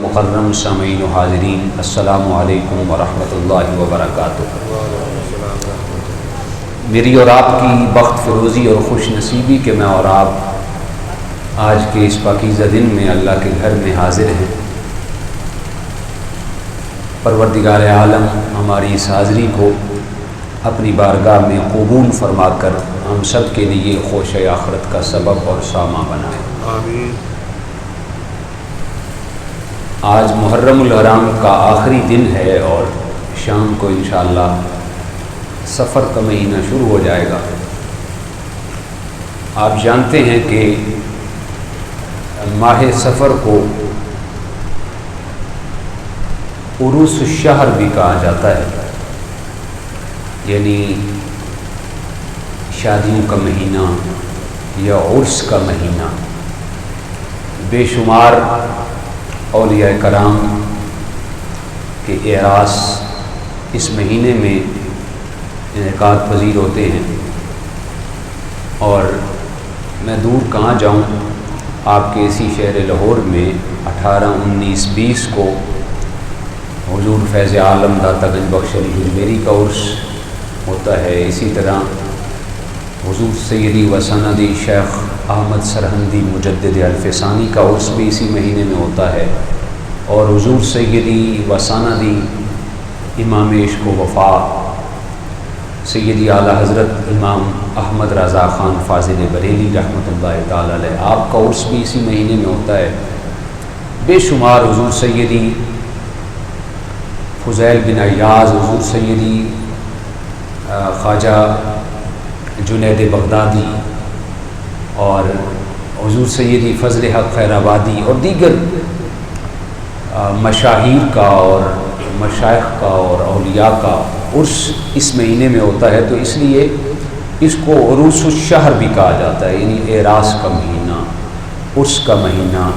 مکرم سامعین و حاضرین، السلام علیکم ورحمۃ اللہ وبرکاتہ۔ میری اور آپ کی بخت فروزی اور خوش نصیبی کہ میں اور آپ آج کے اس پاکیزہ دن میں اللہ کے گھر میں حاضر ہیں۔ پروردگار عالم ہماری اس حاضری کو اپنی بارگاہ میں قبول فرما کر ہم سب کے لیے خوش آخرت کا سبب اور سامہ بنائے، آمین۔ آج محرم الحرام کا آخری دن ہے اور شام کو انشاءاللہ سفر کا مہینہ شروع ہو جائے گا۔ آپ جانتے ہیں کہ ماہ سفر کو عروس الشہر بھی کہا جاتا ہے، یعنی شادیوں کا مہینہ یا عرس کا مہینہ۔ بے شمار اولیاء کرام کے اعراس اس مہینے میں انعقاد پذیر ہوتے ہیں، اور میں دور کہاں جاؤں، آپ کے اسی شہر لاہور میں 18، 19، 20 کو حضور فیض عالم داتا گنج بخش علی اجمیری کا عرس ہوتا ہے۔ اسی طرح حضور سیدی و سندی شیخ احمد سرہندی مجدد الفسانی کا عرس بھی اسی مہینے میں ہوتا ہے، اور حضور سیدی و سندی امام عشق و وفا سیدی اعلیٰ حضرت امام احمد رضا خان فاضل بریلی رحمۃ اللہ تعالی علیہ، آپ کا عرس بھی اسی مہینے میں ہوتا ہے۔ بے شمار حضور سیدی فضیل بن ایاز، حضور سیدی خواجہ جنید بغدادی، اور حضور سیدی فضل حق خیر آبادی اور دیگر مشاہیر کا اور مشائخ کا اور اولیاء کا عرس اس مہینے میں ہوتا ہے، تو اس لیے اس کو عروس الشہر بھی کہا جاتا ہے، یعنی اعراس کا مہینہ، عرس کا مہینہ۔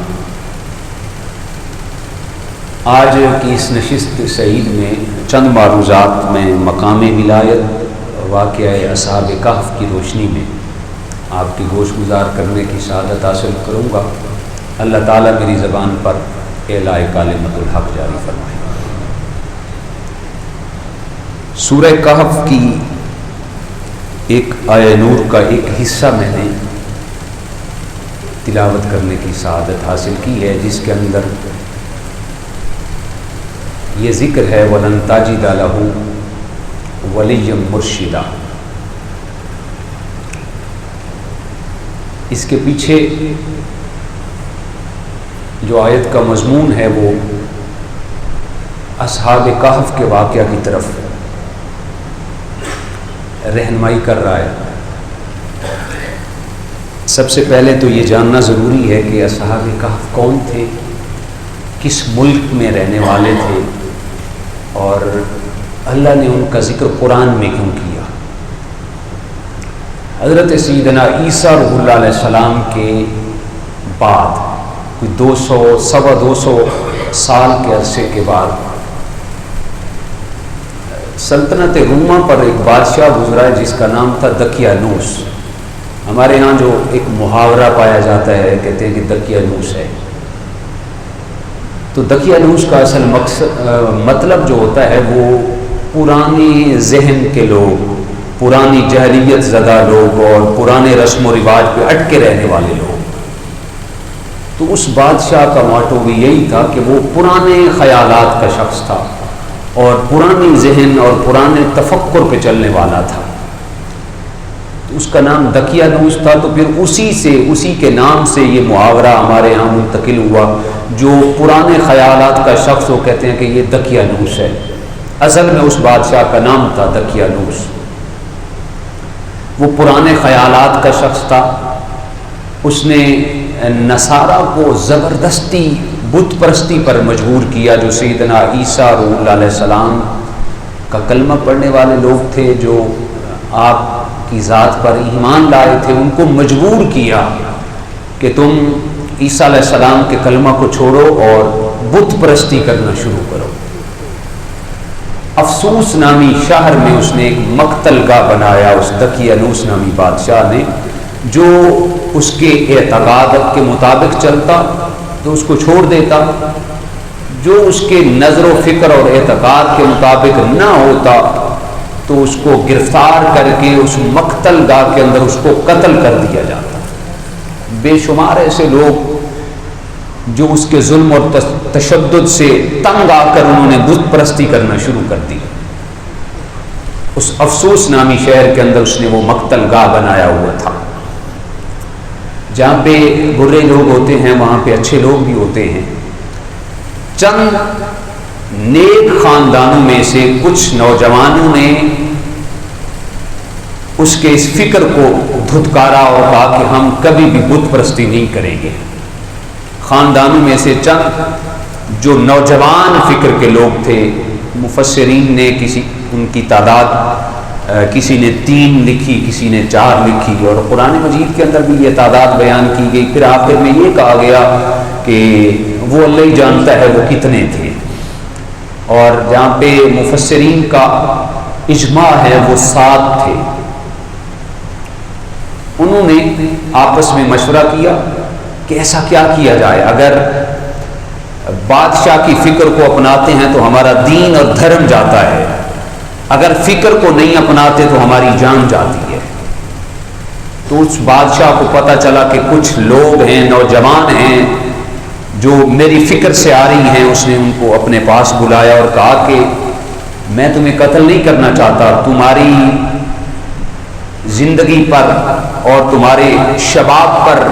آج کی اس نشست سعید میں چند معروضات میں مقام ولایت واقعہ اصحاب کہف کی روشنی میں آپ کی گوش گزار کرنے کی سعادت حاصل کروں گا۔ اللہ تعالیٰ میری زبان پر اعلاء کلمۃ الحق جاری فرمائے۔ سورہ کہف کی ایک آیہ نور کا ایک حصہ میں نے تلاوت کرنے کی سعادت حاصل کی ہے، جس کے اندر یہ ذکر ہے وَلَن تَجِدَ لَهُ وَلِيًّا مُرْشِدًا۔ اس کے پیچھے جو آیت کا مضمون ہے وہ اصحاب کہف کے واقعہ کی طرف رہنمائی کر رہا ہے۔ سب سے پہلے تو یہ جاننا ضروری ہے کہ اصحاب کہف کون تھے، کس ملک میں رہنے والے تھے، اور اللہ نے ان کا ذکر قرآن میں کیوں کیا۔ حضرت سیدنا عیسیٰ روح اللہ علیہ السلام کے بعد کوئی 200 سال کے عرصے کے بعد سلطنت روما پر ایک بادشاہ گزرا ہے جس کا نام تھا دقیانوس۔ ہمارے ہاں جو ایک محاورہ پایا جاتا ہے، کہتے ہیں کہ دقیانوس ہے، تو دقیانوس کا اصل مطلب جو ہوتا ہے وہ پرانے ذہن کے لوگ، پرانی جاہلیت زدہ لوگ اور پرانے رسم و رواج پہ اٹکے رہنے والے لوگ۔ تو اس بادشاہ کا موٹو بھی یہی تھا کہ وہ پرانے خیالات کا شخص تھا اور پرانی ذہن اور پرانے تفکر پہ چلنے والا تھا، تو اس کا نام دقیانوس تھا۔ تو پھر اسی کے نام سے یہ محاورہ ہمارے ہاں منتقل ہوا، جو پرانے خیالات کا شخص وہ کہتے ہیں کہ یہ دقیانوس ہے۔ اصل میں اس بادشاہ کا نام تھا دقیانوس، وہ پرانے خیالات کا شخص تھا۔ اس نے نصارہ کو زبردستی بت پرستی پر مجبور کیا، جو سیدنا عیسیٰ روح اللہ علیہ السلام کا کلمہ پڑھنے والے لوگ تھے، جو آپ کی ذات پر ایمان لائے تھے، ان کو مجبور کیا کہ تم عیسیٰ علیہ السلام کے کلمہ کو چھوڑو اور بت پرستی کرنا شروع کرو۔ افسوس نامی شہر میں اس نے ایک مقتل گاہ بنایا، اس دقیانوس نامی بادشاہ نے، جو اس کے اعتقاد کے مطابق چلتا تو اس کو چھوڑ دیتا، جو اس کے نظر و فکر اور اعتقاد کے مطابق نہ ہوتا تو اس کو گرفتار کر کے اس مقتل گاہ کے اندر اس کو قتل کر دیا جاتا۔ بے شمار ایسے لوگ جو اس کے ظلم اور تشدد سے تنگ آ کر انہوں نے بت پرستی کرنا شروع کر دی۔ اس افسوس نامی شہر کے اندر اس نے وہ مقتل گاہ بنایا ہوا تھا۔ جہاں پہ برے لوگ ہوتے ہیں وہاں پہ اچھے لوگ بھی ہوتے ہیں۔ چند نیک خاندانوں میں سے کچھ نوجوانوں نے اس کے اس فکر کو دھتکارا اور کہا کہ ہم کبھی بھی بت پرستی نہیں کریں گے۔ خاندانوں میں سے چند جو نوجوان فکر کے لوگ تھے، مفسرین نے ان کی تعداد کسی نے 3 لکھی، کسی نے 4 لکھی، اور قرآن مجید کے اندر بھی یہ تعداد بیان کی گئی۔ پھر آخر میں یہ کہا گیا کہ وہ اللہ ہی جانتا ہے وہ کتنے تھے، اور جہاں پہ مفسرین کا اجماع ہے وہ 7 تھے۔ انہوں نے آپس میں مشورہ کیا کہ ایسا کیا کیا جائے، اگر بادشاہ کی فکر کو اپناتے ہیں تو ہمارا دین اور دھرم جاتا ہے، اگر فکر کو نہیں اپناتے تو ہماری جان جاتی ہے۔ تو اس بادشاہ کو پتہ چلا کہ کچھ لوگ ہیں، نوجوان ہیں جو میری فکر سے آ رہی ہیں۔ اس نے ان کو اپنے پاس بلایا اور کہا کہ میں تمہیں قتل نہیں کرنا چاہتا، تمہاری زندگی پر اور تمہارے شباب پر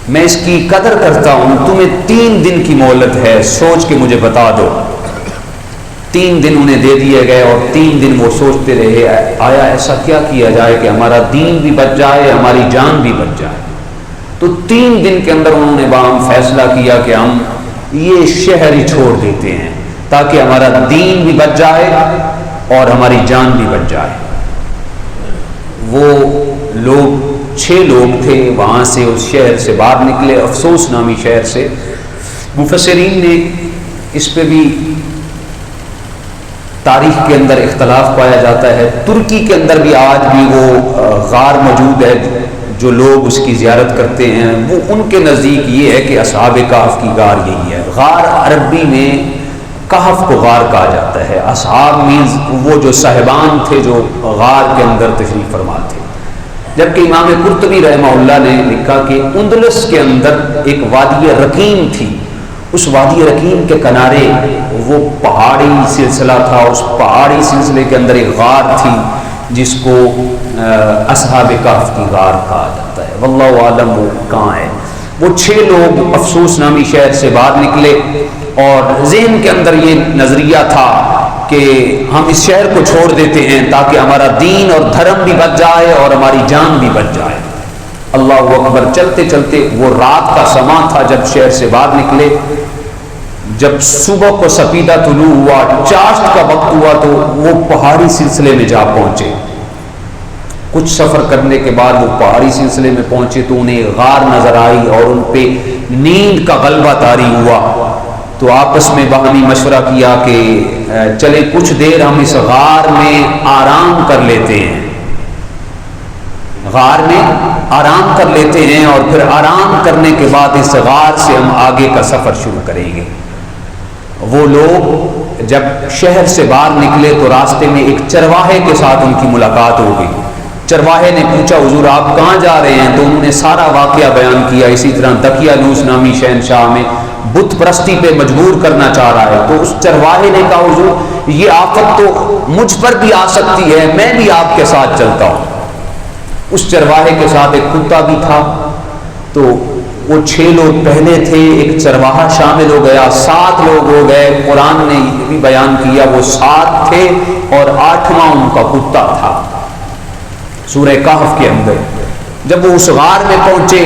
میں اس کی قدر کرتا ہوں، تمہیں 3 دن کی مہلت ہے، سوچ کے مجھے بتا دو۔ 3 دن انہیں دے دیے گئے اور 3 دن وہ سوچتے رہے آیا ایسا کیا کیا جائے کہ ہمارا دین بھی بچ جائے، ہماری جان بھی بچ جائے۔ تو 3 دن کے اندر انہوں نے باہم فیصلہ کیا کہ ہم یہ شہر ہی چھوڑ دیتے ہیں تاکہ ہمارا دین بھی بچ جائے اور ہماری جان بھی بچ جائے۔ وہ لوگ 6 لوگ تھے، وہاں سے اس شہر سے باہر نکلے، افسوس نامی شہر سے۔ مفسرین نے اس پہ بھی تاریخ کے اندر اختلاف پایا جاتا ہے۔ ترکی کے اندر بھی آج بھی وہ غار موجود ہے، جو لوگ اس کی زیارت کرتے ہیں وہ ان کے نزدیک یہ ہے کہ اصحاب کہف کی غار یہی ہے۔ غار عربی میں کہف کو غار کہا جاتا ہے۔ اصحاب مینز وہ جو صاحبان تھے جو غار کے اندر تشریف فرما تھے۔ جبکہ امام قرطبی رحمہ اللہ نے لکھا کہ اندلس کے اندر ایک وادی رقیم تھی، اس وادی رقیم کے کنارے وہ پہاڑی سلسلہ تھا، اس پہاڑی سلسلے کے اندر ایک غار تھی جس کو اصحاب کہف کی غار کہا جاتا ہے۔ واللہ عالم وہ کہاں ہے۔ وہ 6 لوگ افسوس نامی شہر سے باہر نکلے اور ذہن کے اندر یہ نظریہ تھا کہ ہم اس شہر کو چھوڑ دیتے ہیں تاکہ ہمارا دین اور دھرم بھی بچ جائے اور ہماری جان بھی بچ جائے۔ اللہ اکبر۔ چلتے چلتے وہ رات کا سما تھا جب شہر سے باہر نکلے۔ جب صبح کو سپیدہ طلوع ہوا، چاشت کا وقت ہوا تو وہ پہاڑی سلسلے میں جا پہنچے۔ کچھ سفر کرنے کے بعد وہ پہاڑی سلسلے میں پہنچے تو انہیں غار نظر آئی اور ان پہ نیند کا غلبہ طاری ہوا۔ تو آپس میں باہمی مشورہ کیا کہ چلے کچھ دیر ہم اس غار میں آرام کر لیتے ہیں، غار میں آرام کر لیتے ہیں اور پھر آرام کرنے کے بعد اس غار سے ہم آگے کا سفر شروع کریں گے۔ وہ لوگ جب شہر سے باہر نکلے تو راستے میں ایک چرواہے کے ساتھ ان کی ملاقات ہو گئی۔ چرواہے نے پوچھا حضور آپ کہاں جا رہے ہیں؟ تو انہوں نے سارا واقعہ بیان کیا۔ اسی طرح دقیانوس نامی شہنشاہ میں بت پرستی پہ مجبور کرنا چاہ رہا ہے۔ تو اس چرواہے نے کہا حضور یہ آفت تو مجھ پر بھی آ سکتی ہے، میں بھی آپ کے ساتھ چلتا ہوں۔ اس چرواہے کے ساتھ ایک کتا بھی تھا۔ تو وہ 6 لوگ پہلے تھے، ایک چرواہا شامل ہو گیا، 7 لوگ ہو گئے۔ قرآن نے یہ بھی بیان کیا وہ 7 تھے اور 8واں ان کا کتا تھا سورہ کہف کے اندر۔ جب وہ اس غار میں پہنچے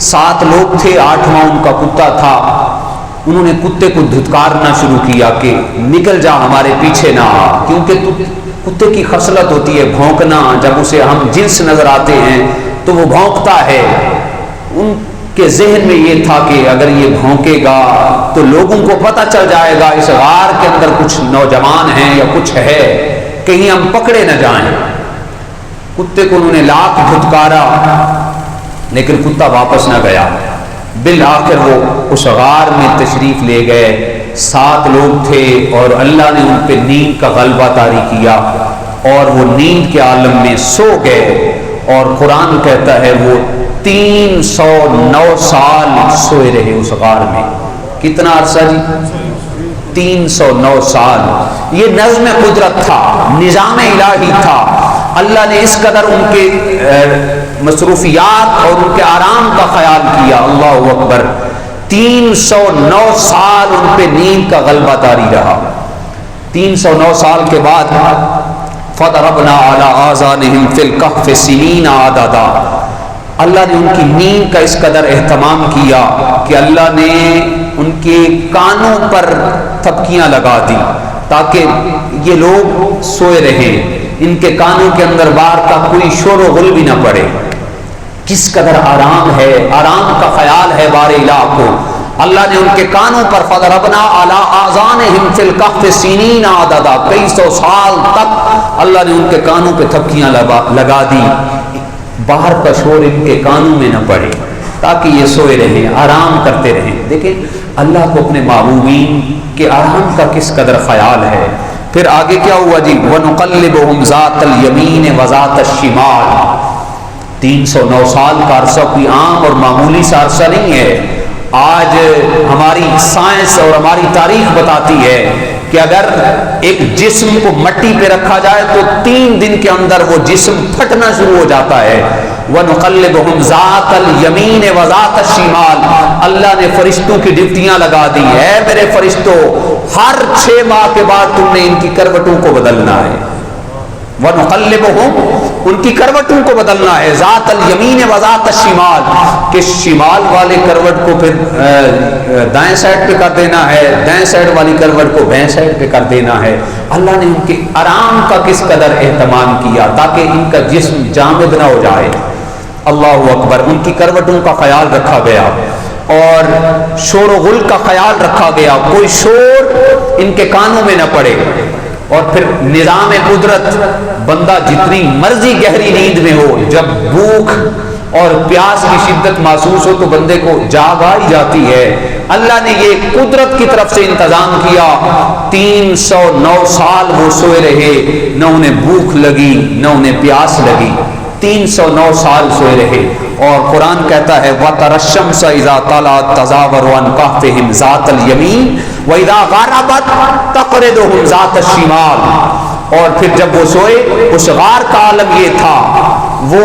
7 لوگ تھے، 8واں ان کا کتا تھا۔ انہوں نے کتے کو دھتکارنا شروع کیا کہ نکل جا ہمارے پیچھے نہ آ، کیونکہ کتے کی خصلت ہوتی ہے بھونکنا۔ جب اسے ہم جنس نظر آتے ہیں تو وہ بھونکتا ہے۔ ان کے ذہن میں یہ تھا کہ اگر یہ بھونکے گا تو لوگوں کو پتہ چل جائے گا اس غار کے اندر کچھ نوجوان ہیں یا کچھ ہے، کہیں ہم پکڑے نہ جائیں۔ کتے کو انہوں نے لاکھ دھتکارا لیکن کتا واپس نہ گیا۔ بالآخر وہ اس غار میں تشریف لے گئے، 7 لوگ تھے اور اللہ نے ان پہ نیند کا غلبہ طاری کیا اور وہ نیند کے عالم میں سو گئے، اور قرآن کہتا ہے وہ 309 سال سوئے رہے اس غار میں۔ کتنا عرصہ جی؟ 309 سال۔ یہ نظم قدرت تھا، نظام الہی تھا۔ اللہ نے اس قدر ان کے مصروفیات اور ان کے آرام کا خیال کیا، اللہ اکبر۔ 309 سال ان پہ نیند کا غلبہ طاری رہا۔ 309 سال کے بعد فَضَرَبْنَا عَلَىٰ آذَانِهِمْ فِي الْكَهْفِ سِنِينَ عَدَدًا، اللہ نے ان کی نیند کا اس قدر اہتمام کیا کہ اللہ نے ان کے کانوں پر تھپکیاں لگا دی تاکہ یہ لوگ سوئے رہیں، ان کے کانوں کے اندر باہر کا کوئی شور و غل بھی نہ پڑے۔ کس قدر آرام ہے، آرام کا خیال ہے بار الہ کو۔ اللہ نے ان کے کانوں پر فَضَرَبْنَا عَلَىٰ آذَانِهِمْ فِي الْكَهْفِ سِنِينَ عَدَدًا، کئی سو سال تک اللہ نے ان کے کانوں پہ تھپکیاں لگا دی، باہر کا شور ان کے کانوں میں نہ پڑے تاکہ یہ سوئے رہیں، آرام کرتے رہیں۔ دیکھیں اللہ کو اپنے محبوبین کے آرام کا کس قدر خیال ہے۔ پھر آگے کیا ہوا جی؟ وَنُقَلِّبُهُمْ ذَاتَ الْيَمِينِ وَذَاتَ الشِّمَالِ۔ 309 سال کا عرصہ کوئی عام اور معمولی سا عرصہ نہیں ہے۔ آج ہماری سائنس اور ہماری تاریخ بتاتی ہے کہ اگر ایک جسم کو مٹی پہ رکھا جائے تو 3 دن کے اندر وہ جسم پھٹنا شروع ہو جاتا ہے۔ وَنُقَلِّبُهُمْ ذَاتَ الْيَمِينِ وَذَاتَ الشِّمَالِ، اللہ نے فرشتوں کی ڈپٹیاں لگا دی، اے میرے فرشتوں ہر 6 ماہ کے بعد تم نے ان کی کروٹوں کو بدلنا ہے۔ وَنُقَلِّبُهُمْ، ان کی کروٹوں کو بدلنا ہے، ذات الیمین و ذات الشمال، کہ شمال والے کروٹ کو پھر دائیں سائڈ پہ کر دینا ہے، دائیں سائڈ والی کروٹ کو بائیں سائڈ پہ کر دینا ہے۔ اللہ نے ان کے آرام کا کس قدر اہتمام کیا تاکہ ان کا جسم جامد نہ ہو جائے۔ اللہ اکبر، ان کی کروٹوں کا خیال رکھا گیا اور شور و غل کا خیال رکھا گیا، کوئی شور ان کے کانوں میں نہ پڑے۔ اور پھر نظام قدرت، بندہ جتنی مرضی گہری نیند میں ہو، جب بھوک اور پیاس کی شدت محسوس ہو تو بندے کو جاگ آ ہی جاتی ہے۔ اللہ نے یہ قدرت کی طرف سے انتظام کیا، 309 سال وہ سوئے رہے، نہ انہیں بھوک لگی نہ انہیں پیاس لگی، 309 سال سوئے رہے۔ اور قرآن کہتا ہے وَتَرَى الشَّمْسَ إِذَا طَلَعَتْ تَزَاوَرُ عَنْ كَهْفِهِمْ ذَاتَ الْيَمِينِ وَإِذَا غَرَبَتْ تَقْرِضُهُمْ ذَاتَ الشِّمَالِ۔ اور پھر جب وہ سوئے، اس غار کا عالم یہ تھا، وہ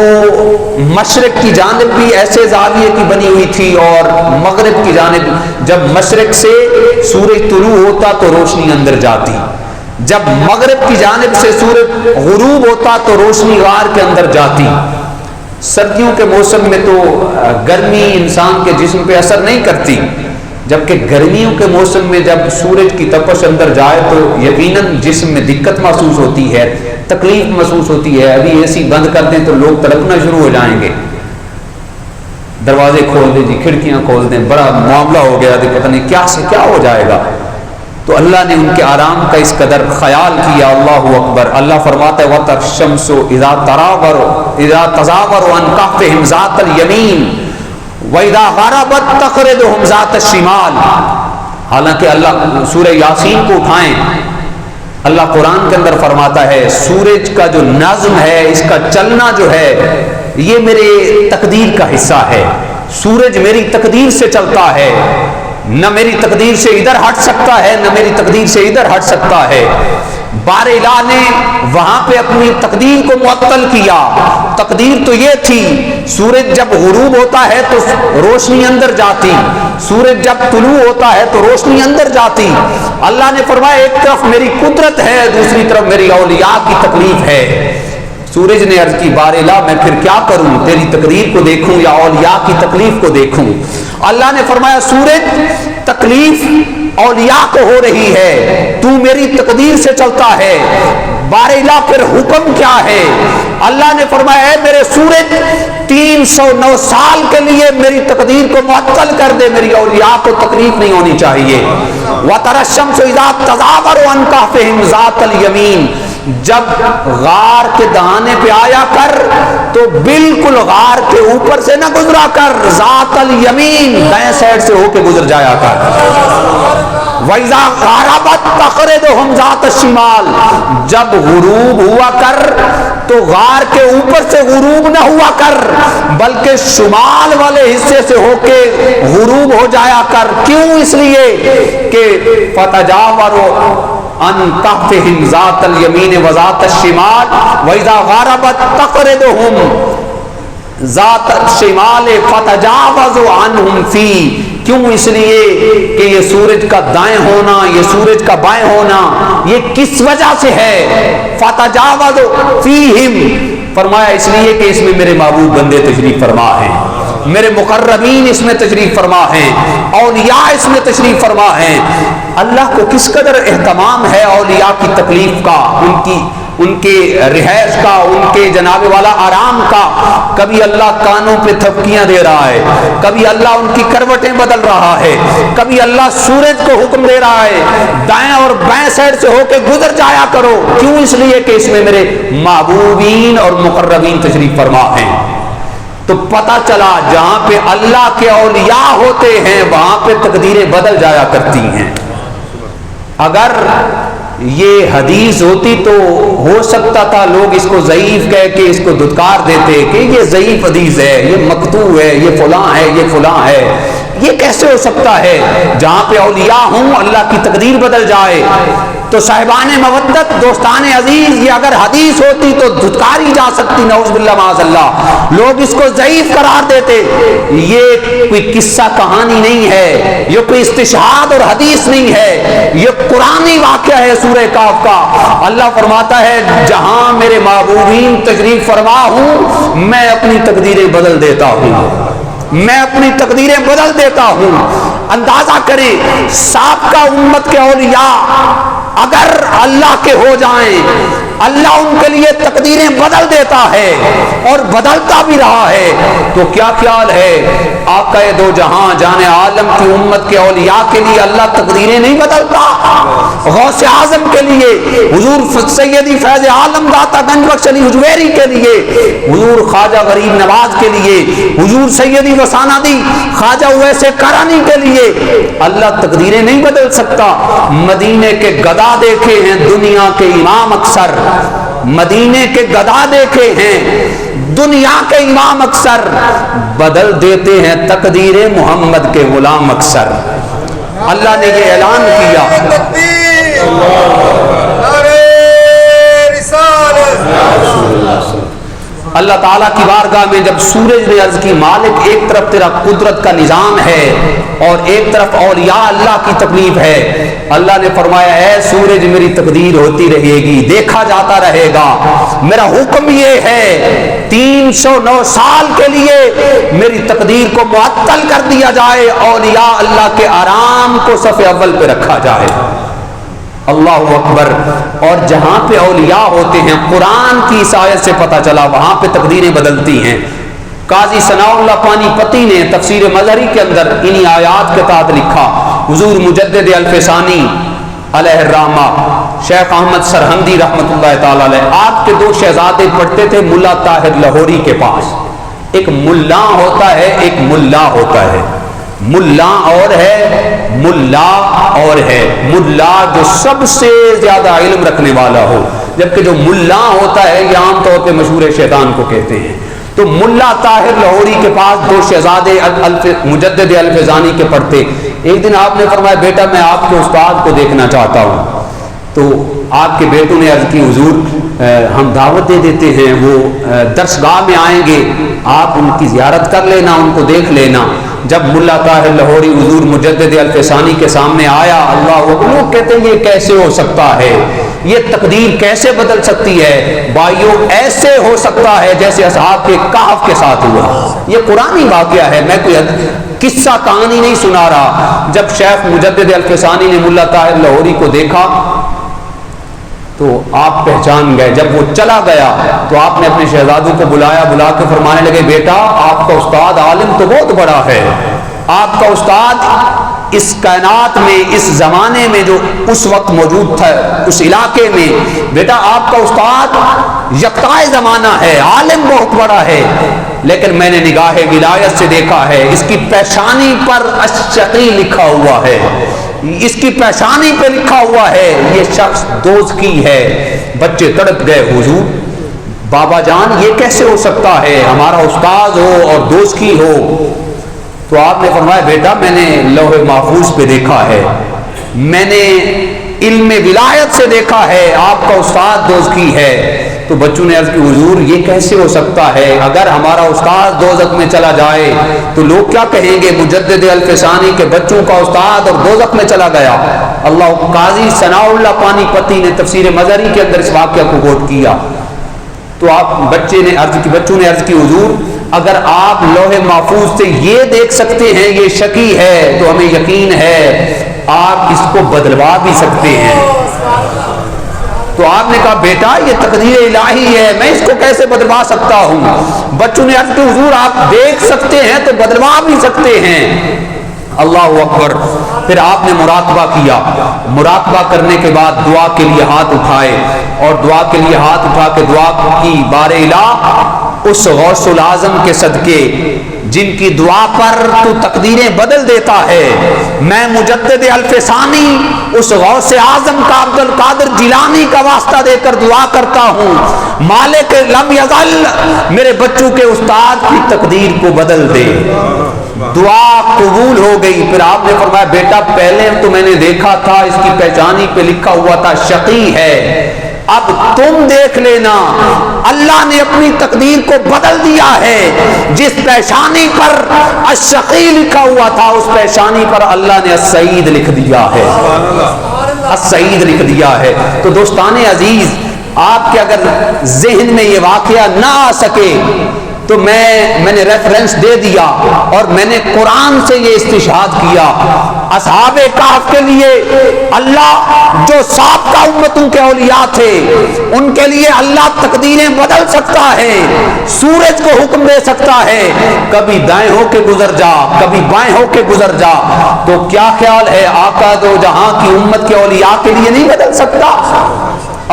مشرق کی جانب بھی ایسے زاویے کی بنی ہوئی تھی اور مغرب کی جانب، جب مشرق سے سورج طلوع ہوتا تو روشنی اندر جاتی، جب مغرب کی جانب سے سورج غروب ہوتا تو روشنی غار کے اندر جاتی۔ سردیوں کے موسم میں تو گرمی انسان کے جسم پہ اثر نہیں کرتی، جبکہ گرمیوں کے موسم میں جب سورج کی تپش اندر جائے تو یقیناً جسم میں دقت محسوس ہوتی ہے، تکلیف محسوس ہوتی ہے۔ ابھی اے سی بند کر دیں تو لوگ تڑپنا شروع ہو جائیں گے، دروازے کھول دیں جی، کھڑکیاں کھول دیں، بڑا معاملہ ہو گیا، پتہ نہیں کیا سے کیا ہو جائے گا۔ تو اللہ نے ان کے آرام کا اس قدر خیال کیا، اللہ اکبر۔ اللہ فرماتا ہے وَتَرَى الشَّمْسُ إِذَا تَزَاوَرُ عَنْ كَهْفِهِمْ ذَاتَ الْيَمِينِ وَإِذَا غَرَبَتْ تَقْرِضُهُمْ ذَاتَ الشِّمَالِ۔ حالانکہ اللہ سورہ یاسین کو اٹھائیں، اللہ قرآن کے اندر فرماتا ہے سورج کا جو نظم ہے، اس کا چلنا جو ہے، یہ میرے تقدیر کا حصہ ہے۔ سورج میری تقدیر سے چلتا ہے، نہ میری تقدیر سے ادھر ہٹ سکتا ہے نہ میری تقدیر سے ادھر ہٹ سکتا ہے۔ بار الہ نے وہاں پہ اپنی تقدیر کو معطل کیا۔ تقدیر تو یہ تھی سورج جب غروب ہوتا ہے تو روشنی اندر جاتی، سورج جب طلوع ہوتا ہے تو روشنی اندر جاتی۔ اللہ نے فرمایا ایک طرف میری قدرت ہے، دوسری طرف میری اولیاء کی تکلیف ہے۔ سورج نے عرض کی بار الہ میں پھر کیا کروں، تیری تقدیر کو دیکھوں یا اولیاء کی تکلیف کو دیکھوں؟ اللہ نے فرمایا سورج تکلیف اولیاء کو ہو رہی ہے، تو میری تقدیر سے چلتا ہے، بار الہ پھر حکم کیا ہے؟ اللہ نے فرمایا اے میرے سورج 309 سال کے لیے میری تقدیر کو معطل کر دے، میری اولیاء کو تکلیف نہیں ہونی چاہیے۔ وَتَرَى الشَّمْسُ إِذَا تَزَاوَرُ عَنْ كَهْفِهِمْ ذَاتَ الْيَمِينِ، جب غار کے دہانے پہ آیا کر تو بالکل غار کے اوپر سے نہ گزرا کر، ذات الیمین دائیں سائڈ سے ہو کے گزر جایا کر۔ وَإِذَا غَرَبَتْ تَقْرِضُهُمْ ذَاتَ الشِّمَالِ، جب غروب ہوا کر تو غار کے اوپر سے غروب نہ ہوا کر بلکہ شمال والے حصے سے ہو کے غروب ہو جایا کر۔ کیوں؟ اس لیے کہ فَتَجَاوَرُوا عَنْ تَحْتِهِمْ ذَاتَ الْيَمِينِ وَذَاتَ الشِّمَالِ وَإِذَا غَرَبَتْ تَقْرِضُهُمْ ذات الشمال فتجاوزوا عنہم فی، کیوں؟ اس لیے کہ یہ سورج کا دائیں ہونا، یہ سورج کا بائیں ہونا، یہ کس وجہ سے ہے؟ فتجاوزوا فیہم، فرمایا اس لیے کہ اس میں میرے محبوب بندے تشریف فرما ہیں، میرے مقربین اس میں تشریف فرما ہیں، اولیاء اس میں تشریف فرما ہیں۔ اللہ کو کس قدر اہتمام ہے اولیاء کی تکلیف کا، ان کے رہائش کا، ان کے جناب والا آرام کا۔ کبھی اللہ کانوں پہ تھپکیاں دے رہا ہے، کبھی اللہ ان کی کروٹیں بدل رہا ہے، کبھی اللہ سورج کو حکم دے رہا ہے دائیں اور بائیں سائڈ سے ہو کے گزر جایا کرو۔ کیوں؟ اس لیے کہ اس میں میرے محبوبین اور مقربین تشریف فرما ہیں۔ تو پتہ چلا جہاں پہ اللہ کے اولیاء ہوتے ہیں وہاں پہ تقدیریں بدل جایا کرتی ہیں۔ اگر یہ حدیث ہوتی تو ہو سکتا تھا لوگ اس کو ضعیف کہہ کے اس کو دھتکار دیتے کہ یہ ضعیف حدیث ہے، یہ مقطوع ہے، یہ فلاں ہے، یہ فلاں ہے۔ یہ کیسے ہو سکتا ہے؟ جہاں پہ اولیاء ہوں اللہ کی تقدیر بدل جائے۔ تو صاحبان مودت، دوستان عزیز، یہ اگر حدیث ہوتی تو دھتکاری جا سکتی، نعوذ باللہ معاذ اللہ۔ لوگ اس کو ضعیف قرار دیتے۔ یہ کوئی قصہ کہانی نہیں ہے، یہ کوئی استشہاد اور حدیث نہیں ہے، یہ قرآنی واقعہ ہے سورہ کہف کا۔ اللہ فرماتا ہے جہاں میرے محبوبین تشریف فرما ہوں میں اپنی تقدیریں بدل دیتا ہوں، میں اپنی تقدیریں بدل دیتا ہوں۔ اندازہ کریں سابقہ امت کے اولیاء اگر اللہ کے ہو جائیں، اللہ ان کے لیے تقدیریں بدل دیتا ہے اور بدلتا بھی رہا ہے، تو کیا خیال ہے آقا دو جہاں جان عالم کی امت کے اولیاء کے لیے اللہ تقدیریں نہیں بدلتا؟ غوث اعظم کے لیے، حضور سیدی فیض عالم داتا گنج بخش علی حجویری کے لیے، حضور خواجہ غریب نواز کے لیے، حضور سیدی وسانادی خواجہ اویس کرانی کے لیے اللہ تقدیریں نہیں بدل سکتا۔ مدینے کے گدا دیکھے ہیں دنیا کے امام اکثر، مدینے کے گدا دیکھے ہیں دنیا کے امام اکثر، بدل دیتے ہیں تقدیر محمد کے غلام اکثر۔ اللہ نے یہ اعلان کیا، اللہ تعالیٰ کی بارگاہ میں جب سورج نے عرض کی مالک ایک طرف تیرا قدرت کا نظام ہے اور ایک طرف اولیاء اللہ کی تکلیف ہے، اللہ نے فرمایا اے سورج میری تقدیر ہوتی رہے گی، دیکھا جاتا رہے گا۔ میرا حکم یہ ہے 309 سال کے لیے میری تقدیر کو معطل کر دیا جائے، اولیاء اللہ کے آرام کو صف اول پہ رکھا جائے۔ اللہ اکبر۔ اور جہاں پہ اولیاء ہوتے ہیں قرآن کی اس آیت سے پتہ چلا وہاں پہ تقدیریں بدلتی ہیں۔ قاضی ثناء اللہ پانی پتی نے تفسیر مظہری کے اندر انہی آیات کے تحت لکھا، حضور مجدد الفسانی علیہ الرحمہ شیخ احمد سرہندی رحمۃ اللہ تعالی علیہ، آپ کے دو شہزادے پڑھتے تھے ملا طاہر لاہوری کے پاس۔ ایک ملا ہوتا ہے، ایک ملا ہوتا ہے، ملا اور ہے، ملا اور ہے۔ ملا جو سب سے زیادہ علم رکھنے والا ہو، جبکہ جو ملا ہوتا ہے یہ عام طور پہ مشہور شیطان کو کہتے ہیں۔ تو ملا طاہر لاہوری کے پاس دو شہزادے مجدد الفیضانی کے پڑھتے۔ ایک دن آپ نے فرمایا بیٹا میں آپ کے استاد کو دیکھنا چاہتا ہوں۔ تو آپ کے بیٹوں نے عرض کی حضور ہم دعوت دے دیتے ہیں، وہ درسگاہ میں آئیں گے، آپ ان کی زیارت کر لینا، ان کو دیکھ لینا۔ جب ملا طاہر لاہوری حضور مجدد الفسانی کے سامنے آیا، اللہ وہ کہتے ہیں یہ کیسے ہو سکتا ہے، یہ تقدیر کیسے بدل سکتی ہے؟ بھائیو ایسے ہو سکتا ہے جیسے اصحاب کے کہف کے ساتھ ہوا۔ یہ قرآنی واقعہ ہے، میں کوئی قصہ کہانی نہیں سنا رہا۔ جب شیخ مجدد الفسانی نے ملا طاہر لاہوری کو دیکھا تو آپ پہچان گئے۔ جب وہ چلا گیا تو آپ نے اپنے شہزادوں کو بلایا، بلا کے فرمانے لگے بیٹا آپ کا استاد عالم تو بہت بڑا ہے، آپ کا استاد اس کائنات میں اس زمانے میں جو اس وقت موجود تھا اس علاقے میں، بیٹا آپ کا استاد یکتائے زمانہ ہے، عالم بہت بڑا ہے، لیکن میں نے نگاہ ولایت سے دیکھا ہے اس کی پیشانی پر الشقی لکھا ہوا ہے، اس کی پیشانی پہ لکھا ہوا ہے یہ شخص دوزخی ہے۔ بچے تڑپ گئے، حضور بابا جان یہ کیسے ہو سکتا ہے، ہمارا استاد ہو اور دوزخی ہو؟ تو آپ نے فرمایا بیٹا میں نے لوح محفوظ پہ دیکھا ہے، میں نے علم ولایت سے دیکھا ہے آپ کا استاد دوزخی ہے۔ تو بچوں نے عرض کی حضور یہ کیسے ہو سکتا ہے، اگر ہمارا استاد دوزخ میں چلا جائے تو لوگ کیا کہیں گے، مجدد الفسانی کے بچوں کا استاد اور دوزخ میں چلا گیا۔ اللہ قاضی ثناء اللہ پانی پتی نے تفسیر مظہری کے اندر اس واقعہ کو کوٹ کیا۔ تو آپ بچوں نے عرض کی حضور اگر آپ لوح محفوظ سے یہ دیکھ سکتے ہیں یہ شقی ہے تو ہمیں یقین ہے آپ اس کو بدلوا بھی سکتے ہیں۔ تو آپ نے کہا بیٹا یہ تقدیر الہی ہے، میں اس کو کیسے بدلوا سکتا ہوں؟ بچوں نے عرض کی حضور آپ دیکھ سکتے ہیں تو بدلوا بھی سکتے ہیں۔ اللہ اکبر۔ پھر آپ نے مراقبہ کیا، مراقبہ کرنے کے بعد دعا کے لیے ہاتھ اٹھائے اور دعا کے لیے ہاتھ اٹھا کے دعا کی، بار الہ اس غوث العظم کے صدقے جن کی دعا پر تو تقدیریں بدل دیتا ہے، میں مجدد الفسانی اس غوث اعظم کا عبد القادر جیلانی کا واسطہ دے کر دعا کرتا ہوں، مالک لم یزل میرے بچوں کے استاد کی تقدیر کو بدل دے۔ دعا قبول ہو گئی۔ پھر آپ نے فرمایا بیٹا پہلے تو میں نے دیکھا تھا اس کی پہچانی پہ لکھا ہوا تھا شقی ہے، اب تم دیکھ لینا اللہ نے اپنی تقدیر کو بدل دیا ہے، جس پیشانی پر الشقی لکھا ہوا تھا اس پیشانی پر اللہ نے السعید لکھ دیا ہے، السعید لکھ دیا ہے۔ تو دوستان عزیز آپ کے اگر ذہن میں یہ واقعہ نہ آ سکے تو میں نے ریفرنس دے دیا اور میں نے قرآن سے یہ استشہاد کیا۔ اصحاب کہف کے لیے اللہ جو سابقہ امتوں کے اولیاء تھے ان کے لیے اللہ تقدیریں بدل سکتا ہے، سورج کو حکم دے سکتا ہے کبھی دائیں ہو کے گزر جا کبھی بائیں ہو کے گزر جا، تو کیا خیال ہے آقا دو جہاں کی امت کے اولیاء کے لیے نہیں بدل سکتا؟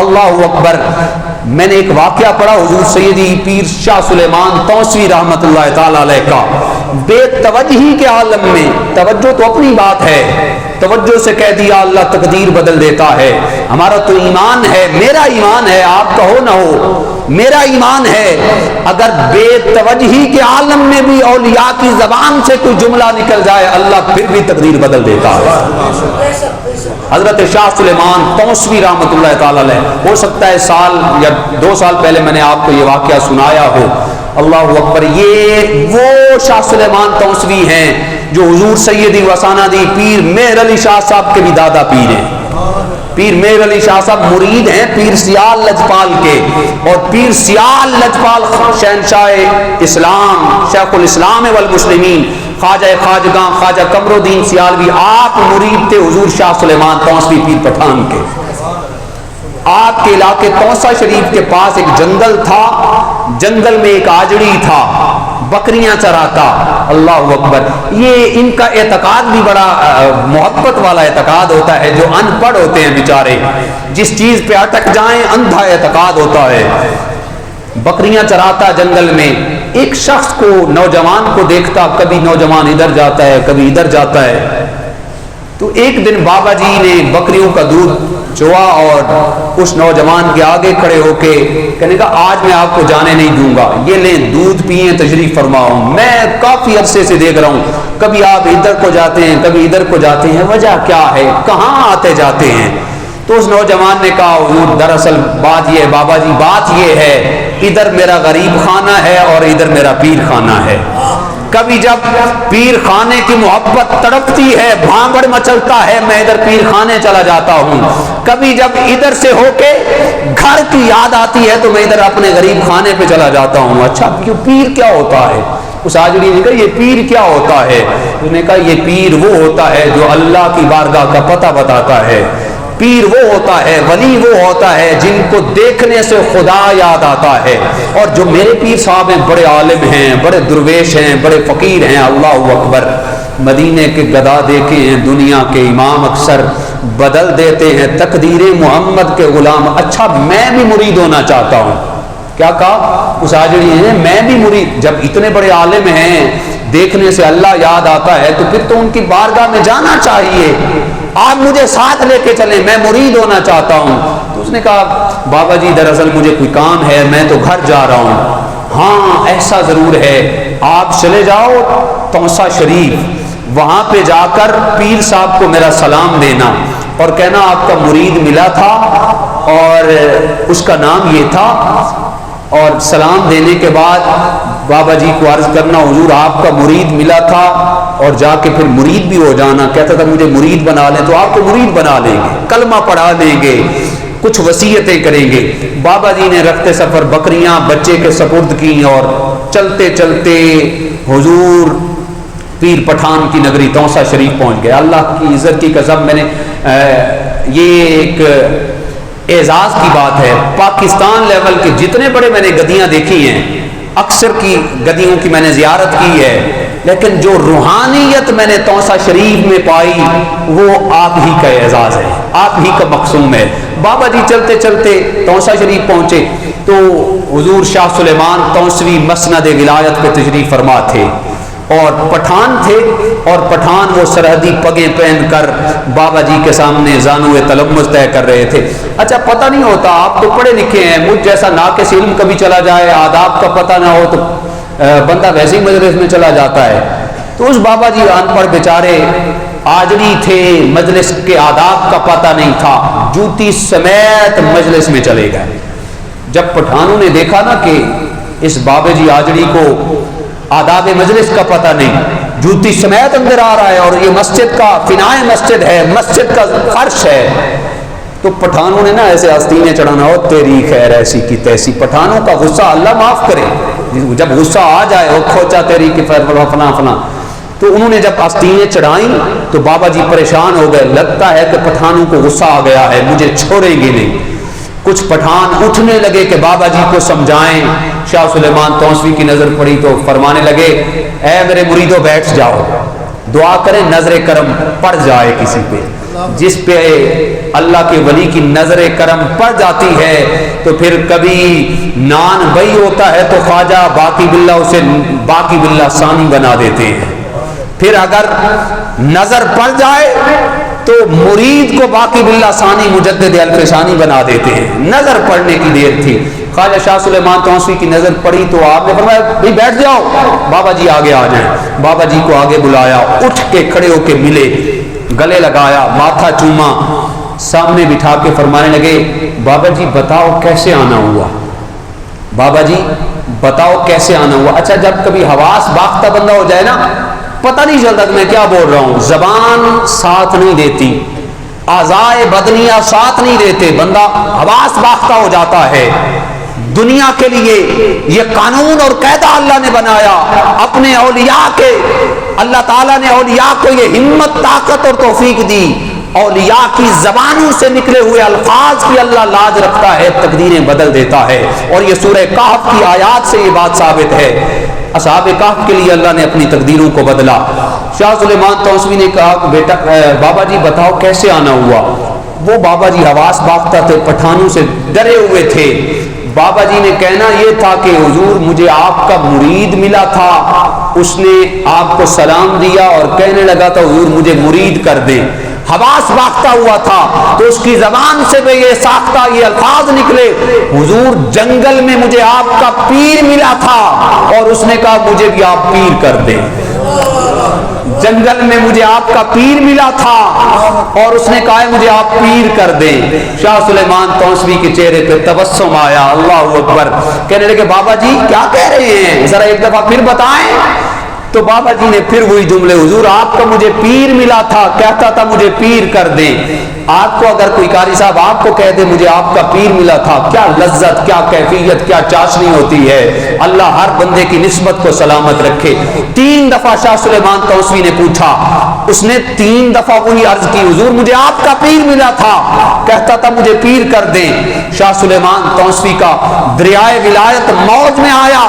اللہ اکبر۔ میں نے ایک واقعہ پڑھا حضور سیدی پیر شاہ سلیمان توسوی رحمت اللہ تعالی علیہ کا، بے توجہی کے عالم میں توجہ تو اپنی بات ہے، توجہ سے کہہ دیا اللہ تقدیر بدل دیتا ہے۔ ہمارا تو ایمان ہے، میرا ایمان ہے، آپ کا ہو نہ ہو میرا ایمان ہے، اگر بے توجہی کے عالم میں بھی اولیاء کی زبان سے کوئی جملہ نکل جائے اللہ پھر بھی تقدیر بدل دیتا ہے۔ حضرت شاہ سلیمان توسوی رحمت اللہ تعالی علیہ، ہو سکتا ہے سال یا 2 سال پہلے میں نے آپ کو یہ واقعہ سنایا ہو۔ اللہ اکبر۔ یہ وہ شاہ سلیمان توسوی ہیں جو حضور سیدی وسانہ دی پیر مہر علی شاہ صاحب کے بھی دادا پیر ہیں۔ پیر مہر علی شاہ صاحب مرید ہیں پیر سیال لجپال کے، اور پیر سیال لجپال شہنشاہ اسلام شیخ الاسلام والمسلمین خواجہ خواجگاں خواجہ قمر الدین سیالوی آپ مرید تھے حضور شاہ سلیمان توسوی پیر پٹھان کے۔ آپ کے علاقے توسا شریف کے پاس ایک جنگل تھا، جنگل میں ایک آجڑی تھا، بکریاں چراتا۔ اللہ اکبر۔ یہ ان کا اعتقاد بھی بڑا محبت والا اعتقاد ہوتا ہے، جو ان پڑھ ہوتے ہیں بیچارے جس چیز پہ اٹک جائیں اندھا اعتقاد ہوتا ہے۔ بکریاں چراتا جنگل میں، ایک شخص کو نوجوان کو دیکھتا، کبھی نوجوان ادھر جاتا ہے کبھی ادھر جاتا ہے۔ تو ایک دن بابا جی نے بکریوں کا دودھ چوا اور اس نوجوان کے آگے کھڑے ہو کے کہنے کا آج میں آپ کو جانے نہیں دوں گا، یہ لیں دودھ پئیں تشریف فرماؤ، میں کافی عرصے سے دیکھ رہا ہوں کبھی آپ ادھر کو جاتے ہیں کبھی ادھر کو جاتے ہیں، وجہ کیا ہے، کہاں آتے جاتے ہیں؟ تو اس نوجوان نے کہا حضور دراصل بات یہ ہے بابا جی، بات یہ ہے ادھر میرا غریب خانہ ہے اور ادھر میرا پیر خانہ ہے، کبھی جب پیر خانے کی محبت تڑپتی ہے بھانگڑ مچلتا ہے میں ادھر پیر خانے چلا جاتا ہوں، کبھی جب ادھر سے ہو کے گھر کی یاد آتی ہے تو میں ادھر اپنے غریب خانے پہ چلا جاتا ہوں۔ اچھا کیوں پیر کیا ہوتا ہے؟ اس آجڑی نے کہا یہ پیر کیا ہوتا ہے؟ اس نے کہا یہ پیر وہ ہوتا ہے جو اللہ کی بارگاہ کا پتہ بتاتا ہے، پیر وہ ہوتا ہے، ولی وہ ہوتا ہے جن کو دیکھنے سے خدا یاد آتا ہے، اور جو میرے پیر صاحب ہیں بڑے عالم ہیں، بڑے درویش ہیں، بڑے فقیر ہیں۔ اللہ اکبر۔ مدینے کے گدا دیکھے ہیں دنیا کے امام اکثر بدل دیتے ہیں تقدیر محمد کے غلام. اچھا میں بھی مرید ہونا چاہتا ہوں. کیا کہا اس آجڑی نے؟ میں بھی مرید. جب اتنے بڑے عالم ہیں دیکھنے سے اللہ یاد آتا ہے تو پھر تو ان کی بارگاہ میں جانا چاہیے. آپ مجھے ساتھ لے کے چلیں, میں مرید ہونا چاہتا ہوں. تو اس نے کہا بابا جی دراصل مجھے کوئی کام ہے, میں تو گھر جا رہا ہوں. ہاں ایسا ضرور ہے, آپ چلے جاؤ توسا شریف, وہاں پہ جا کر پیر صاحب کو میرا سلام دینا اور کہنا آپ کا مرید ملا تھا اور اس کا نام یہ تھا. اور سلام دینے کے بعد بابا جی کو عرض کرنا حضور آپ کا مرید ملا تھا, اور جا کے پھر مرید بھی ہو جانا. کہتا تھا مجھے مرید بنا لیں, تو آپ کو مرید بنا لیں گے, کلمہ پڑھا دیں گے, کچھ وصیتیں کریں گے. بابا جی نے رفتے سفر بکریاں بچے کے سپرد کی اور چلتے چلتے حضور پیر پٹھان کی نگری توسا شریف پہنچ گئے. اللہ کی عزت کی قسم, میں نے یہ ایک اعزاز کی بات ہے, پاکستان لیول کے جتنے بڑے میں نے گدیاں دیکھی ہیں, اکثر کی گدیوں کی میں نے زیارت کی ہے, لیکن جو روحانیت میں نے توسا شریف میں پائی وہ آپ ہی کا اعزاز ہے, آپ ہی کا مقصوم ہے. بابا جی چلتے چلتے توسا شریف پہنچے تو حضور شاہ سلیمان توسوی مسند ولایت پہ تشریف فرما تھے, اور پٹھان تھے, اور پٹھان وہ سرحدی پگیں پہن کر بابا جی کے سامنے زانوِ تلمذ طے کر رہے تھے. اچھا پتہ نہیں ہوتا, آپ تو پڑھے لکھے ہیں, مجھ جیسا ناقص علم کبھی چلا جائے, آداب کا پتہ نہ ہو تو بندہ ویسے ہی مجلس میں چلا جاتا ہے. تو اس بابا جی ان پڑھ بیچارے آجڑی تھے, مجلس کے آداب کا پتہ نہیں تھا, جوتی سمیت مجلس میں چلے گئے. جب پٹھانوں نے دیکھا نا کہ اس بابا جی آجڑی کو آداب مجلس کا پتہ نہیں, جوتی سمیت اندر آ رہا ہے, اور یہ مسجد کا فنائے مسجد ہے, مسجد کا فرش ہے, تو پٹھانوں نے نا ایسے آستینے چڑھانا, ہو تیری خیر ایسی کی تیسی. پٹھانوں کا غصہ اللہ معاف کرے, جب غصہ آ جائے وہ کھوچا تیری کی فلاں فلاں. تو انہوں نے جب آستینے چڑھائیں تو بابا جی پریشان ہو گئے, لگتا ہے کہ پٹھانوں کو غصہ آ گیا ہے, مجھے چھوڑیں گے نہیں. کچھ پٹھان اٹھنے لگے کہ بابا جی کو سمجھائیں. شاہ سلیمان توسوی کی نظر پڑی تو فرمانے لگے اے میرے مریدوں بیٹھ جاؤ, دعا کریں نظر کرم پڑ جائے کسی پہ. جس پہ اللہ کے ولی کی نظر کرم پڑ جاتی ہے تو پھر کبھی نان بئی ہوتا ہے تو خواجہ باقی باللہ اسے باقی باللہ ثانی بنا دیتے ہیں. پھر اگر نظر پڑ جائے تو مرید کو باقی باللہ ثانی مجدد الف ثانی بنا دیتے ہیں. نظر پڑنے کی دیر تھی, خواجہ شاہ سلیمان توسوی کی نظر پڑی تو آپ نے فرمایا بھئی بیٹھ جاؤ, بابا جی آگے آ جائیں. بابا جی کو آگے بلایا, اٹھ کے کھڑے ہو کے ملے, گلے لگایا, ماتھا چوما, سامنے بٹھا کے فرمانے لگے بابا جی بتاؤ کیسے آنا ہوا, بابا جی بتاؤ کیسے آنا ہوا. اچھا جب کبھی حواس باختہ بندہ ہو جائے نا, پتہ نہیں چلتا کہ میں کیا بول رہا ہوں, زبان ساتھ نہیں دیتی, اعضائے بدنیہ ساتھ نہیں دیتے, بندہ حواس باختہ ہو جاتا ہے. دنیا کے لیے یہ قانون اور قاعدہ اللہ نے بنایا, اپنے اولیاء کے, اللہ تعالیٰ نے اولیاء کو یہ ہمت طاقت اور توفیق دی, اولیاء کی زبانوں سے نکلے ہوئے الفاظ کی اللہ لاج رکھتا ہے, تقدیریں بدل دیتا ہے. اور یہ سورہ کہف کی آیات سے یہ بات ثابت ہے. اصحاب کہف کے لیے اللہ نے اپنی تقدیروں کو بدلا. شاہ سلیمان توسوی نے کہا کہ بیٹا بابا جی بتاؤ کیسے آنا ہوا. وہ بابا جی حواس باختہ تھے, پٹھانوں سے ڈرے ہوئے تھے. بابا جی نے کہنا یہ تھا کہ حضور مجھے آپ کا مرید ملا تھا, اس نے آپ کو سلام دیا اور کہنے لگا تھا حضور مجھے مرید کر دیں. حواس باختہ ہوا تھا تو اس کی زبان سے بھی یہ ساختہ یہ الفاظ نکلے حضور جنگل میں مجھے آپ کا پیر ملا تھا اور اس نے کہا مجھے بھی آپ پیر کر دیں. جنگل میں مجھے آپ کا پیر ملا تھا اور اس نے کہا مجھے آپ پیر کر دیں. شاہ سلیمان توسوی کے چہرے پہ تبسم آیا, اللہ اکبر. کہنے لگے بابا جی کیا کہہ رہے ہیں, ذرا ایک دفعہ پھر بتائیں. تو بابا جی نے پھر وہی جملے, حضور آپ کا مجھے پیر ملا تھا, کہتا تھا مجھے پیر کر دیں. آپ کو اگر کوئی قاری صاحب آپ کو کہہ دے مجھے آپ کا پیر ملا تھا, کیا لذت, کیا کیفیت, کیا چاشنی ہوتی ہے. اللہ ہر بندے کی نسبت کو سلامت رکھے۔ 3 دفعہ شاہ سلیمان توسوی نے پوچھا، اس نے 3 دفعہ وہی عرض کی، حضور مجھے آپ کا پیر ملا تھا، کہتا تھا مجھے پیر کر دیں۔ شاہ سلیمان توسوی کا دریائے ولایت موج میں آیا،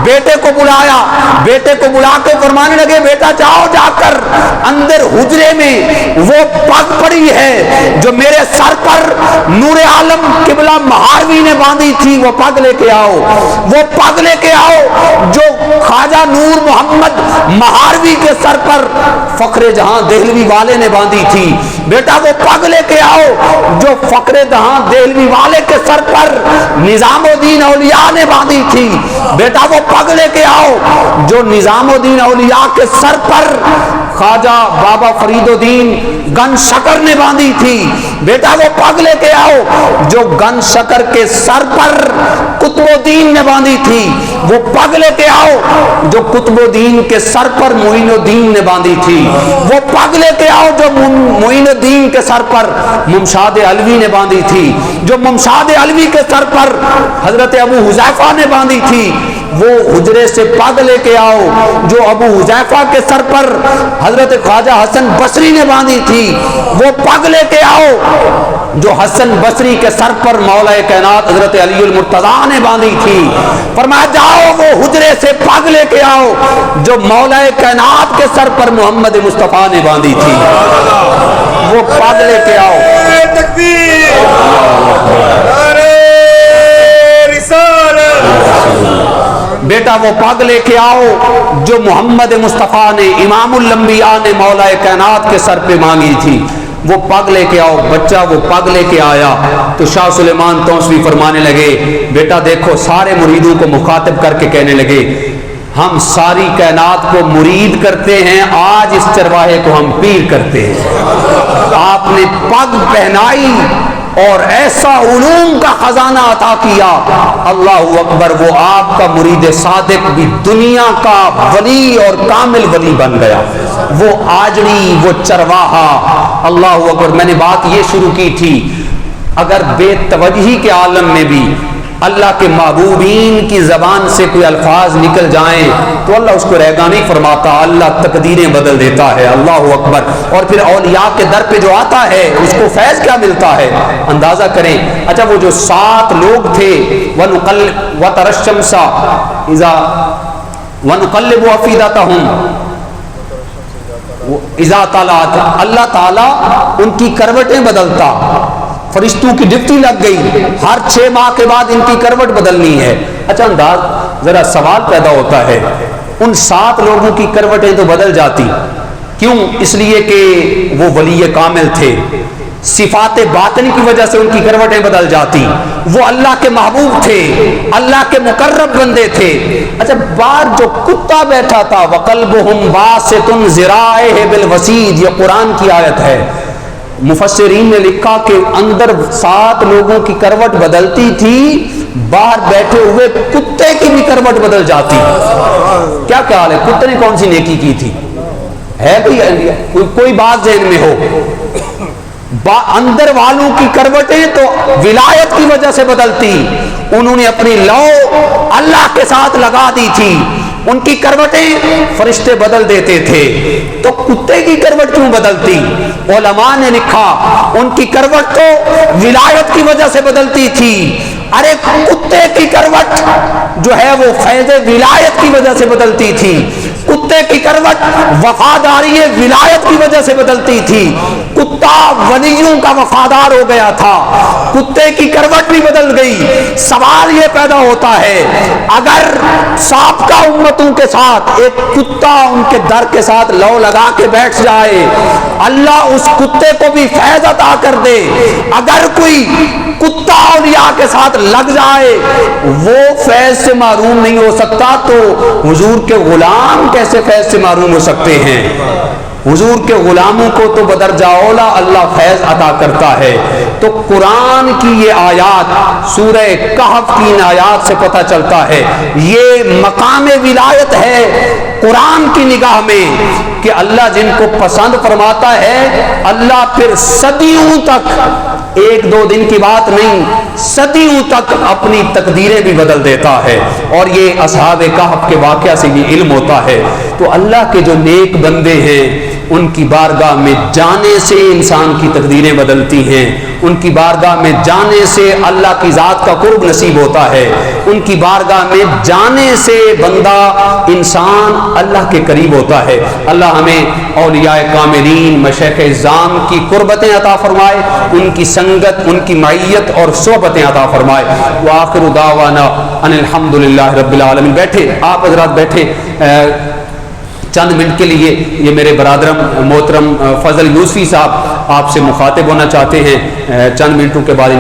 بیٹے کو بلایا، بیٹے کو بلا کے فرمانے لگے بیٹا جاؤ، جا کر اندر حجرے میں وہ پگ پڑی ہے جو میرے سر پر نور عالم قبلہ مہاروی نے باندھی تھی، وہ پگ لے کے آؤ، وہ پگ لے کے آؤ جو خواجہ نور محمد مہاروی کے سر پر فخر جہاں دہلوی والے نے باندھی تھی، بیٹا وہ پگ لے کے آؤ جو فخر جہاں دہلوی والے کے سر پر نظام الدین اولیاء نے باندھی تھی، بیٹا وہ پگ لے کے آؤ جو نظام الدین اولیاء کے سر پر خواجہ بابا فرید الدین گن شکر نے باندھی تھی، بیٹا وہ پگ لے کے آؤ جو گن شکر کے سر پر قطب الدین نے باندھی تھی، وہ پگ لے کے آؤ جو قطب الدین کے سر پر معین الدین نے باندھی تھی، وہ پگ لے کے آؤ جو معین الدین کے سر پر ممشاد علوی نے باندھی تھی، جو ممشاد علوی کے سر پر حضرت ابو حذیفہ نے باندھی تھی، وہ حجرے سے پگ لے کے آؤ جو ابو حذیفہ کے سر پر حضرت خواجہ حسن بصری نے باندھی تھی، وہ پگ لے کے آؤ جو حسن بصری کے سر پر مولا کائنات حضرت علی المرتضیٰ نے باندھی تھی۔ فرمایا جاؤ وہ حجرے سے پگ لے کے آؤ جو مولا کائنات کے سر پر محمد مصطفیٰ نے باندھی تھی، وہ پگ لے کے آؤ۔ تکبیر، نعرہ رسالت۔ بیٹا وہ پگ لے کے آؤ جو محمد مصطفیٰ نے امام الانبیاء نے مولا کائنات کے سر پہ مانگی تھی، وہ پگ لے کے آؤ۔ بچہ وہ پگ لے کے آیا تو شاہ سلیمان توسوی فرمانے لگے بیٹا دیکھو، سارے مریدوں کو مخاطب کر کے کہنے لگے ہم ساری کائنات کو مرید کرتے ہیں، آج اس چرواہے کو ہم پیر کرتے ہیں۔ آپ نے پگ پہنائی اور ایسا علوم کا خزانہ عطا کیا، اللہ اکبر، وہ آپ کا مرید صادق بھی دنیا کا ولی اور کامل ولی بن گیا، وہ آجڑی، وہ چرواہا۔ اللہ اکبر۔ میں نے بات یہ شروع کی تھی، اگر بے توجہی کے عالم میں بھی اللہ کے محبوبین کی زبان سے کوئی الفاظ نکل جائیں تو اللہ اس کو رہگا نہیں فرماتا، اللہ تقدیریں بدل دیتا ہے۔ اللہ اکبر۔ اور پھر اولیاء کے در پہ جو آتا ہے اس کو فیض کیا ملتا ہے، اندازہ کریں۔ اچھا وہ جو 7 لوگ تھے، وَتَرَى الشَّمْسَ وَنُقَلِّبُ أَفْئِدَتَهُمْ اِذَا طَلَعَتْ، اللہ تعالیٰ ان کی کروٹیں بدلتا، فرشتوں کی ڈپٹی لگ گئی، ہر 6 ماہ کے بعد ان کی کروٹ بدلنی ہے۔ اچھا انداز ذرا سوال پیدا ہوتا ہے، ان 7 لوگوں کی کروٹیں تو بدل جاتی، کیوں؟ اس لیے کہ وہ ولی کامل تھے، صفات باطن کی وجہ سے ان کی کروٹیں بدل جاتی، وہ اللہ کے محبوب تھے، اللہ کے مقرب بندے تھے۔ اچھا باہر جو کتا بیٹھا تھا، وَقَلْبُهُمْ بَاسِطٌ ذِرَاعِهِ بِالْوَسِيدِ، یہ قرآن کی آیت ہے۔ مفسرین نے لکھا کہ اندر 7 لوگوں کی کروٹ بدلتی تھی، باہر بیٹھے ہوئے کتے کی بھی کروٹ بدل جاتی۔ کیا خیال ہے کتے نے کون سی نیکی کی تھی؟ ہے کوئی بات ذہن میں ہو؟ اندر والوں کی کروٹیں تو ولایت کی وجہ سے بدلتی، انہوں نے اپنی لو اللہ کے ساتھ لگا دی تھی، ان کی کروٹیں فرشتے بدل دیتے تھے، تو کتے کی کروٹ کیوں بدلتی؟ علماء نے لکھا ان کی کروٹ تو ولایت کی وجہ سے بدلتی تھی، ارے کتے کی کروٹ جو ہے وہ فیض ولایت کی وجہ سے بدلتی تھی، کتے کی کروٹ وفاداری ولایت کی وجہ سے بدلتی تھی، کتا ولیوں کا وفادار ہو گیا تھا، کتے کی کروٹ بھی بدل گئی۔ سوال یہ پیدا ہوتا ہے اگر سابقہ امتوں کے ساتھ ایک کتا ان کے در کے ساتھ لو لگا کے بیٹھ جائے، اللہ اس کتے کو بھی فیض عطا کر دے، اگر کوئی کتا اولیاء کے ساتھ لگ جائے وہ فیض سے محروم نہیں ہو سکتا، تو حضور کے غلام کیسے فیض سے محروم ہو سکتے ہیں؟ حضور کے غلاموں کو تو بدرجہ اولا اللہ فیض عطا کرتا ہے۔ تو قرآن کی یہ آیات، سورہ کہف کی ان آیات سے پتہ چلتا ہے یہ مقام ولایت ہے قرآن کی نگاہ میں، کہ اللہ جن کو پسند فرماتا ہے اللہ پھر صدیوں تک ایک دو دن کی بات نہیں، صدیوں تک اپنی تقدیریں بھی بدل دیتا ہے، اور یہ اصحاب کہف کے واقعہ سے بھی علم ہوتا ہے۔ تو اللہ کے جو نیک بندے ہیں ان کی بارگاہ میں جانے سے انسان کی تقدیریں بدلتی ہیں، ان کی بارگاہ میں جانے سے اللہ کی ذات کا قرب نصیب ہوتا ہے، ان کی بارگاہ میں جانے سے بندہ انسان اللہ کے قریب ہوتا ہے۔ اللہ ہمیں اولیاء کاملین مشائخ اعظام کی قربتیں عطا فرمائے، ان کی سنگت، ان کی معیت اور صحبتیں عطا فرمائے۔ وآخر دعوانا ان الحمدللہ رب العالمین۔ بیٹھے آپ حضرات، بیٹھے چند منٹ کے لیے یہ میرے برادرم محترم فضل یوسفی صاحب آپ سے مخاطب ہونا چاہتے ہیں، چند منٹوں کے بعد